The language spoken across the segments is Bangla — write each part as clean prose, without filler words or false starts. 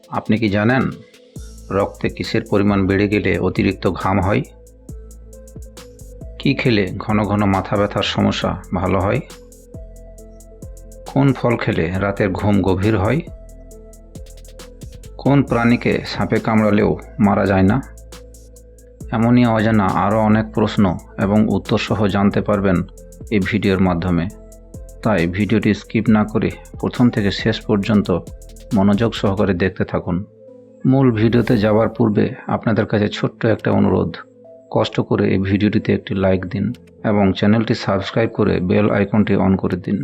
আপনি কি জানেন রক্তে কিসের পরিমাণ বেড়ে গেলে অতিরিক্ত ঘাম হয়? কি খেলে ঘন ঘন মাথা ব্যথার সমস্যা ভালো হয়? কোন ফল খেলে রাতের ঘুম গভীর হয়? কোন প্রাণীকে সাপে কামড়ালেও মারা যায় না? এমনই অজানা আরও অনেক প্রশ্ন এবং উত্তর সহ জানতে পারবেন এই ভিডিওর মাধ্যমে। তাই ভিডিওটি স্কিপ না করে প্রথম থেকে শেষ পর্যন্ত মনোযোগ সহকারে দেখতে থাকুন। মূল ভিডিওতে যাওয়ার পূর্বে আপনাদের কাছে ছোট্ট একটা অনুরোধ, কষ্ট করে এই ভিডিওটিতে একটি লাইক দিন এবং চ্যানেলটি সাবস্ক্রাইব করে বেল আইকনটি অন করে দিন।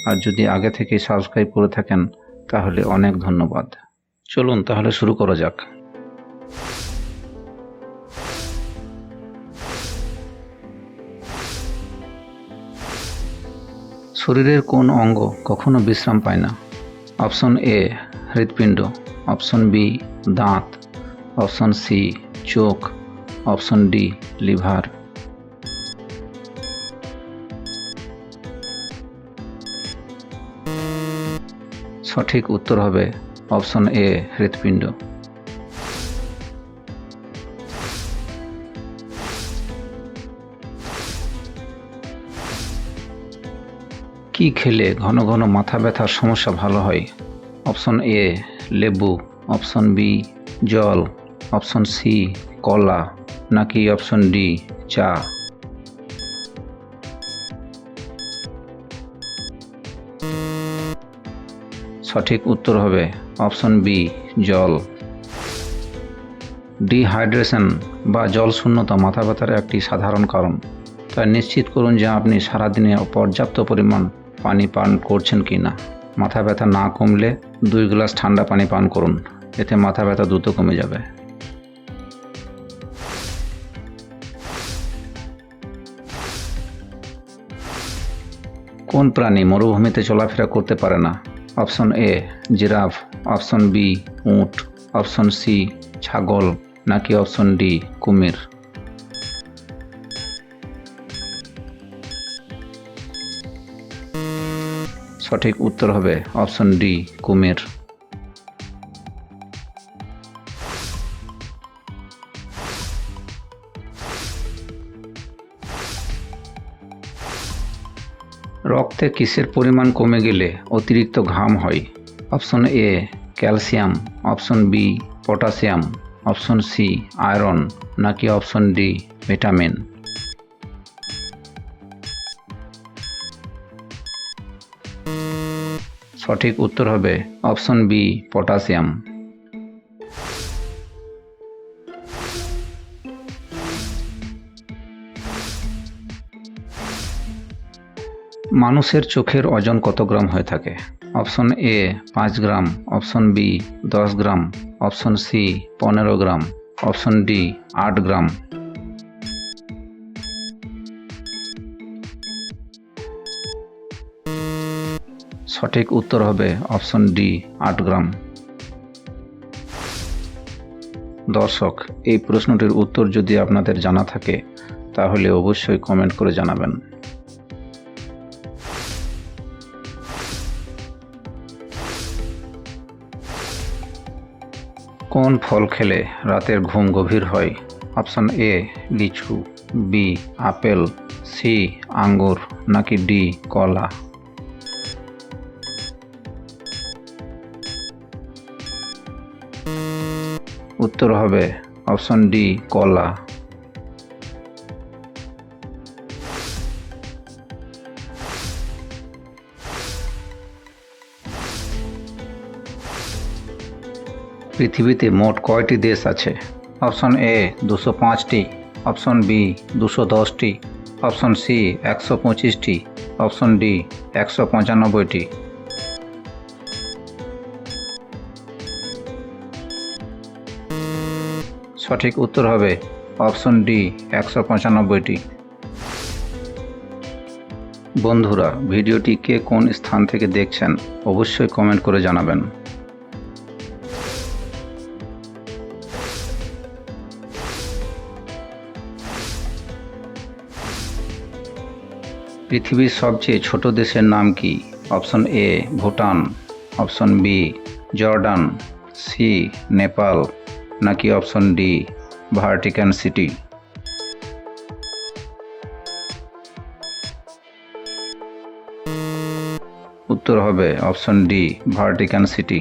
আর যদি আগে থেকেই সাবস্ক্রাইব করে থাকেন তাহলে অনেক ধন্যবাদ। চলুন তাহলে শুরু করা যাক। শরীরের কোন অঙ্গ কখনো বিশ্রাম পায় না? অপশন এ হৃৎপিণ্ড, অপশন বি দাঁত, অপশন সি চোখ, অপশন ডি লিভার। সঠিক উত্তর হবে অপশন এ হৃৎপিণ্ড। কি খেলে ঘন ঘন মাথা ব্যথার সমস্যা ভালো হয়? অপশন এ লেবু, অপশন বি জল, অপশন সি কলা, নাকি অপশন ডি চা? সঠিক উত্তর হবে অপশন বি জল। ডিহাইড্রেশন বা জল শূন্যতা মাথা ব্যথার একটি সাধারণ কারণ। তাই নিশ্চিত করুন যে আপনি সারাদিনে পর্যাপ্ত পরিমাণ পানি পান করছেন কি না। মাথা ব্যথা না কমলে 2 গ্লাস ঠান্ডা পানি পান করুন, এতে মাথা ব্যথা দ্রুত কমে যাবে। কোন প্রাণী মরুভূমিতে চলাফেরা করতে পারে না? Option A giraffe, option B উট, অপশন সি ছাগল, নাকি অপশন ডি কুমির? সঠিক উত্তর হবে অপশন ডি কুমির। রক্তে কিসের পরিমাণ কমে গেলে অতিরিক্ত ঘাম হয়? Option A calcium, option B potassium, option C iron, নাকি অপশন ডি ভিটামিন? সঠিক উত্তর হবে অপশন বি পটাশিয়াম। মানুষের চোখের ওজন কত গ্রাম হয়ে থাকে? Option A 5 gram, option B 10 gram, option C 15 gram, option D 8 gram. সঠিক উত্তর হবে অপশন ডি 8 গ্রাম। দর্শক, এই প্রশ্নটির উত্তর যদি আপনাদের জানা থাকে তাহলে অবশ্যই কমেন্ট করে জানাবেন। কোন ফল খেলে রাতের ঘুম গভীর হয়? অপশন এ লিচু, বি আপেল, সি আঙ্গুর, নাকি ডি কলা? উত্তর হবে অপশন ডি কলা। পৃথিবীতে মোট কয়টি দেশ আছে? অপশন এ 205টি, অপশন বি 210টি, অপশন সি 125টি, অপশন ডি 195টি। সঠিক উত্তর হবে অপশন ডি 195টি। বন্ধুরা, ভিডিওটি কে কোন স্থান থেকে দেখছেন অবশ্যই কমেন্ট করে জানাবেন। পৃথিবীর সবচেয়ে ছোট দেশের নাম কি? Option A Bhutan, option B Jordan, C Nepal নাকি অপশন ডি ভাটিকান সিটি? উত্তর হবে অপশন ডি ভাটিকান সিটি।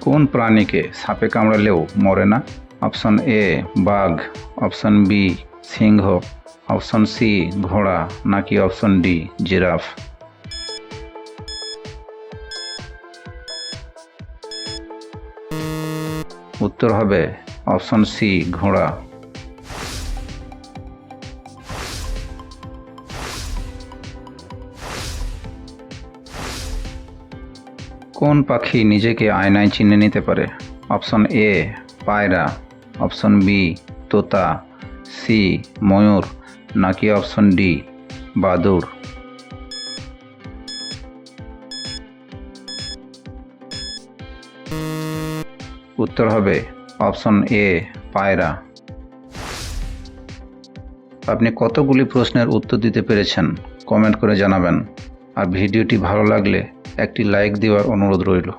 কোন প্রাণীকে সাপে কামড়ালেও মরে না? অপশন এ বাঘ, অপশন বি সিংহ, অপশন সি ঘোড়া নাকি অপশন ডি জিরাফ? উত্তর হবে অপশন সি ঘোড়া। কোন পাখি নিজেকে আয়নায় চিনে নিতে পারে? অপশন এ পায়রা, অপশন বি তোতা, সি ময়ূর নাকি অপশন ডি বাদুড়? উত্তর হবে অপশন এ পায়রা। আপনি কতগুলি প্রশ্নের উত্তর দিতে পেরেছেন কমেন্ট করে জানাবেন। আর ভিডিওটি ভালো লাগলে একটি লাইক দেওয়ার অনুরোধ রইল।